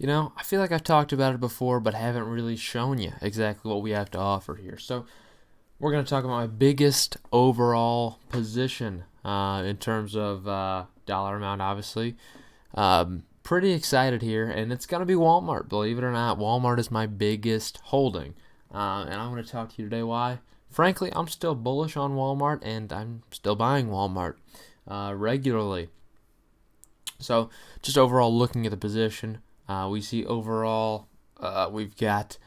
I feel like I've talked about it before, but haven't really shown you exactly what we have to offer here. So, we're going to talk about my biggest overall position in terms of dollar amount, obviously. Pretty excited here, and it's going to be Walmart. Believe it or not, Walmart is my biggest holding. And I'm going to talk to you today why. Frankly, I'm still bullish on Walmart, and I'm still buying Walmart regularly. So, just overall looking at the position, we see overall we've got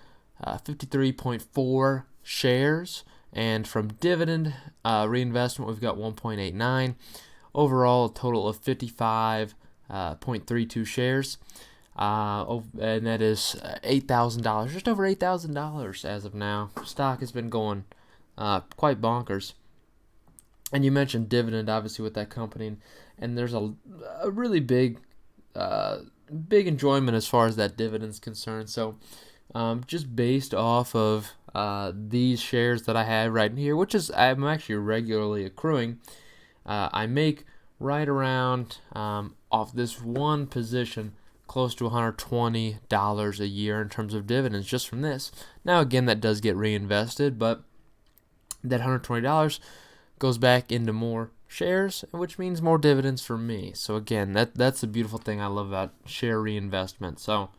53.4 shares, and from dividend reinvestment, we've got 1.89. Overall, a total of 55.32 shares. And that is $8,000, just over $8,000 as of now. Stock has been going quite bonkers. And you mentioned dividend, obviously, with that company, and there's a really big enjoyment as far as that dividend's concerned. So, just based off of these shares that I have right here, which is I'm actually regularly accruing, I make right around off this one position close to $120 a year in terms of dividends just from this. Now, again, that does get reinvested, but that $120 goes back into more shares, which means more dividends for me. So again, that's the beautiful thing I love about share reinvestment. So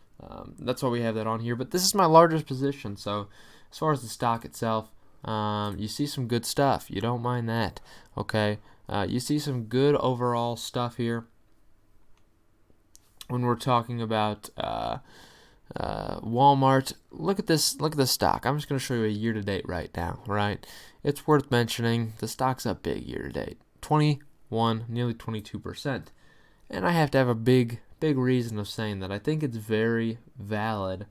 that's why we have that on here. But this is my largest position. So as far as the stock itself, you see some good stuff. You don't mind that, okay? You see some good overall stuff here when we're talking about Walmart. Look at this. Look at the stock. I'm just going to show you a year to date right now. Right, it's worth mentioning the stock's up big year to date, 21, nearly 22%. And I have to have a big reason of saying that. I think it's very valid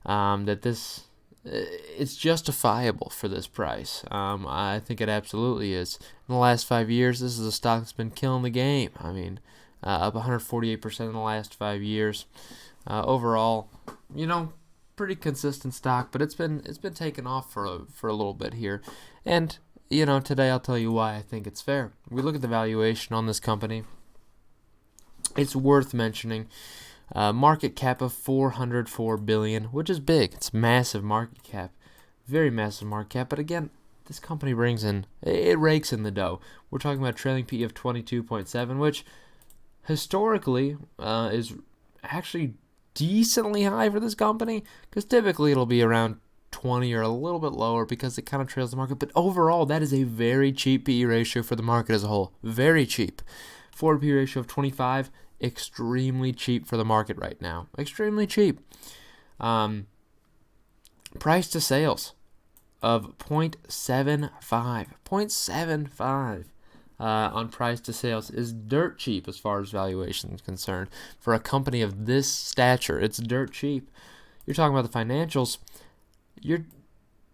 that this it's justifiable for this price. I think it absolutely is. In the last 5 years, this is a stock that's been killing the game. I mean, up 148% in the last 5 years. Overall, pretty consistent stock, but it's been taken off for a little bit here, and today I'll tell you why I think it's fair. We look at the valuation on this company. It's worth mentioning. Market cap of $404 billion, which is big. It's massive market cap, very massive market cap. But again, this company rakes in the dough. We're talking about trailing PE of 22.7, which historically is actually decently high for this company, because typically it'll be around 20 or a little bit lower because it kind of trails the market. But overall, that is a very cheap PE ratio for the market as a whole. Very cheap. Forward PE ratio of 25, extremely cheap for the market right now. Extremely cheap. Price to sales of 0.75. 0.75 on price to sales is dirt cheap as far as valuation is concerned. For a company of this stature, it's dirt cheap. You're talking about the financials. This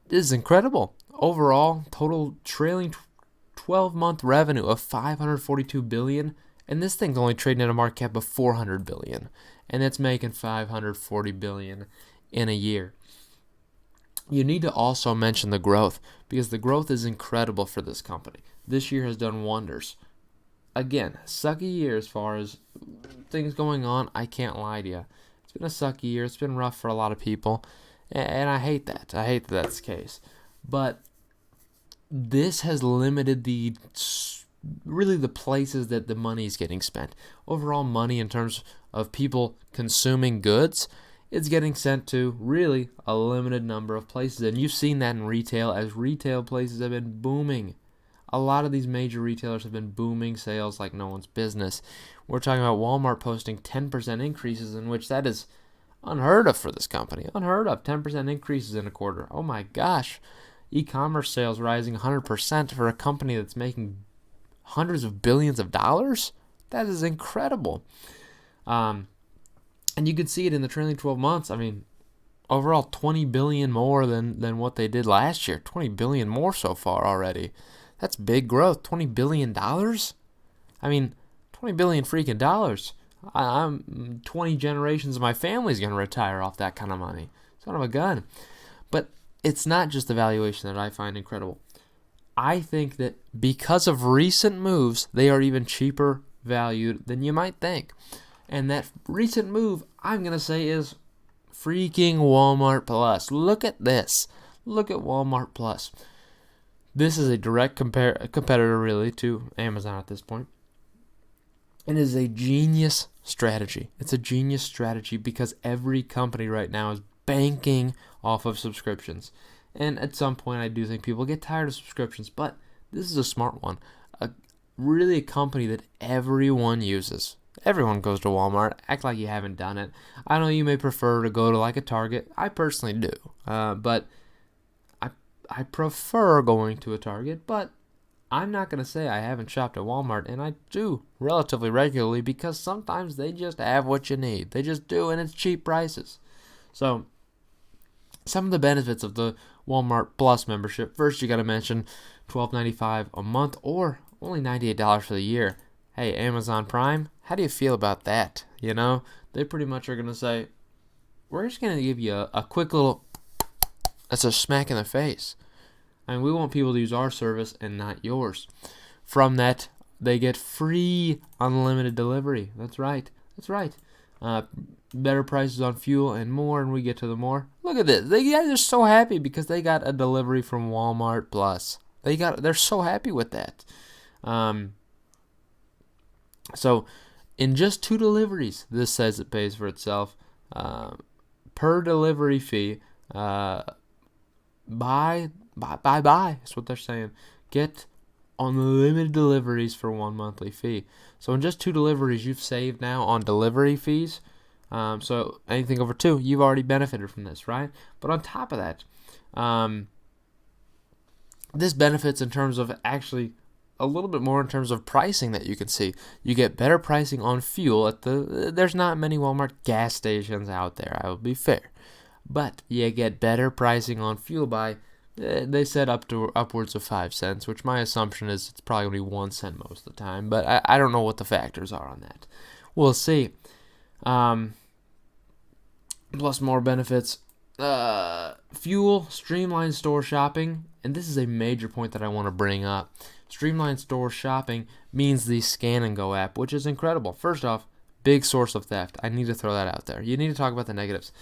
is incredible. Overall, total trailing 12-month revenue of $542 billion, and this thing's only trading at a market cap of $400 billion, and it's making $540 billion in a year. You need to also mention the growth, because the growth is incredible for this company. This year has done wonders. Again, sucky year as far as things going on. I can't lie to you. It's been a sucky year. It's been rough for a lot of people, and I hate that. I hate that that's the case. But this has limited the places that the money is getting spent. Overall money in terms of people consuming goods, it's getting sent to really a limited number of places. And you've seen that in retail, as retail places have been booming. A lot of these major retailers have been booming sales like no one's business. We're talking about Walmart posting 10% increases, in which that is unheard of for this company. Unheard of. 10% increases in a quarter. Oh my gosh. E-commerce sales rising 100% for a company that's making hundreds of billions of dollars? That is incredible. And you can see it in the trailing 12 months. I mean, overall, $20 billion more than what they did last year. $20 billion more so far already. That's big growth. $20 billion? I mean, $20 billion freaking dollars. I'm 20 generations of my family's going to retire off that kind of money. Son of a gun. But it's not just the valuation that I find incredible. I think that because of recent moves, they are even cheaper valued than you might think. And that recent move, I'm going to say, is freaking Walmart Plus. Look at this. Look at Walmart Plus. This is a direct competitor, really, to Amazon at this point. It is a genius strategy. It's a genius strategy because every company right now is banking off of subscriptions. And at some point, I do think people get tired of subscriptions, but this is a smart one. Really a company that everyone uses. Everyone goes to Walmart. Act like you haven't done it. I know you may prefer to go to like a Target. I personally do. But I prefer going to a Target, but I'm not going to say I haven't shopped at Walmart, and I do relatively regularly because sometimes they just have what you need. They just do, and it's cheap prices. So some of the benefits of the Walmart Plus membership. First, you got to mention $12.95 a month or only $98 for the year. Hey, Amazon Prime, how do you feel about that? You know, they pretty much are going to say, we're just going to give you a quick little, that's a smack in the face. I mean, we want people to use our service and not yours. From that, they get free unlimited delivery. That's right. That's right. Better prices on fuel and more, and we get to the more. Look at this. They're so happy because they got a delivery from Walmart Plus. They're so happy with that. So in just 2 deliveries, this says it pays for itself. Per delivery fee, buy. That's what they're saying. Get unlimited deliveries for 1 monthly fee. So in just 2 deliveries, you've saved now on delivery fees. So anything over 2, you've already benefited from this, right? But on top of that, this benefits in terms of actually a little bit more in terms of pricing that you can see. You get better pricing on fuel there's not many Walmart gas stations out there, I will be fair. But you get better pricing on fuel by, they said upwards of 5 cents, which my assumption is it's probably going to be 1 cent most of the time. But I don't know what the factors are on that. We'll see. Plus more benefits. Fuel, streamlined store shopping, and this is a major point that I want to bring up. Streamlined store shopping means the Scan and Go app, which is incredible. First off, big source of theft. I need to throw that out there. You need to talk about the negatives.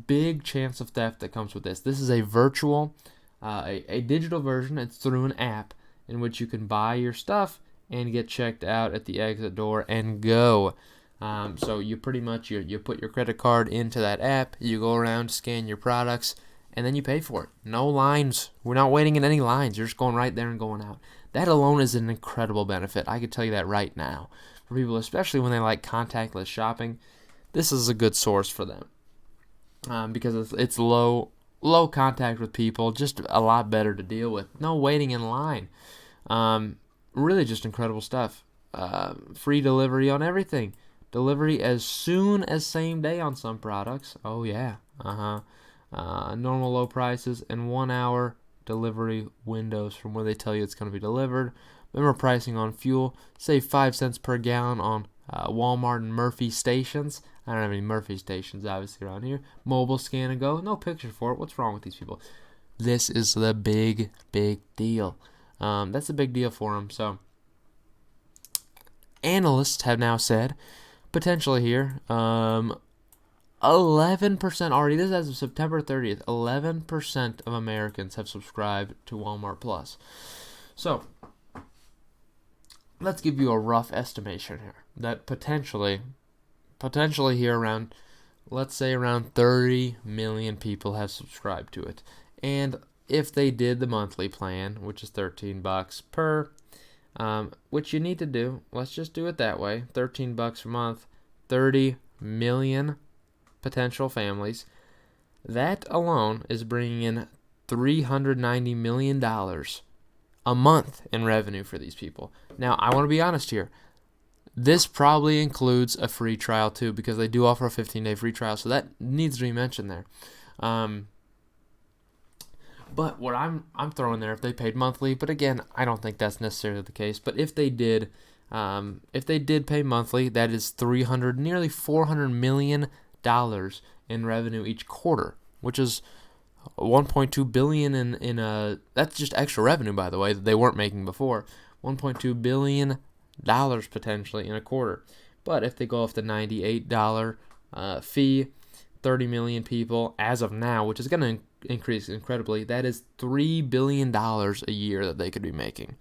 Big chance of theft that comes with this. This is a virtual, a digital version. It's through an app in which you can buy your stuff and get checked out at the exit door and go. So you pretty much, you put your credit card into that app, you go around, scan your products, and then you pay for it. No lines. We're not waiting in any lines. You're just going right there and going out. That alone is an incredible benefit. I can tell you that right now. For people, especially when they like contactless shopping, this is a good source for them. Because it's low contact with people, just a lot better to deal with. No waiting in line. Really just incredible stuff. Free delivery on everything. Delivery as soon as same day on some products. Oh yeah. Normal low prices and 1 hour delivery windows from where they tell you it's going to be delivered. Remember pricing on fuel. Save 5 cents per gallon on Walmart and Murphy stations. I don't have any Murphy stations obviously around here. Mobile Scan and Go. No picture for it. What's wrong with these people? This is the big deal. That's a big deal for them. So analysts have now said potentially here 11% already. This is as of September 30th. 11% of Americans have subscribed to Walmart Plus. So let's give you a rough estimation here. That potentially here around, let's say around 30 million people have subscribed to it. And if they did the monthly plan, which is $13 per, which you need to do, let's just do it that way. $13 a month, 30 million potential families. That alone is bringing in $390 million a month in revenue for these people. Now, I want to be honest here. This probably includes a free trial too, because they do offer a 15-day free trial, so that needs to be mentioned there. But what I'm throwing there, if they paid monthly, but again, I don't think that's necessarily the case. But if they did pay monthly, that is nearly $400 million in revenue each quarter, which is $1.2 billion in that's just extra revenue, by the way, that they weren't making before. $1.2 billion potentially in a quarter, But if they go off the $98 fee, 30 million people as of now, which is going to increase incredibly, that is $3 billion a year that they could be making.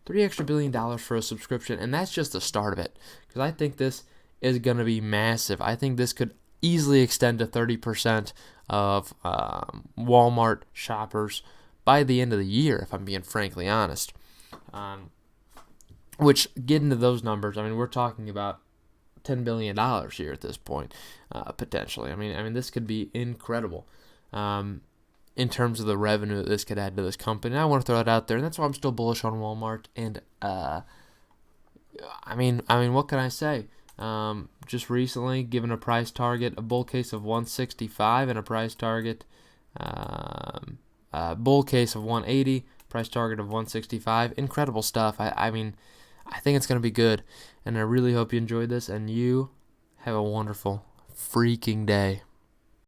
$3 extra billion for a subscription, and that's just the start of it. Because I think this is going to be massive. I think this could easily extend to 30% of Walmart shoppers by the end of the year, if I'm being frankly honest. Which, get into those numbers, I mean, we're talking about $10 billion here at this point, potentially. I mean, this could be incredible in terms of the revenue that this could add to this company. And I want to throw it out there, and that's why I'm still bullish on Walmart. And I mean, what can I say? Just recently, given a price target, a bull case of 165 and a price target, bull case of 180, price target of 165. Incredible stuff. I mean, I think it's going to be good, and I really hope you enjoyed this, and you have a wonderful freaking day.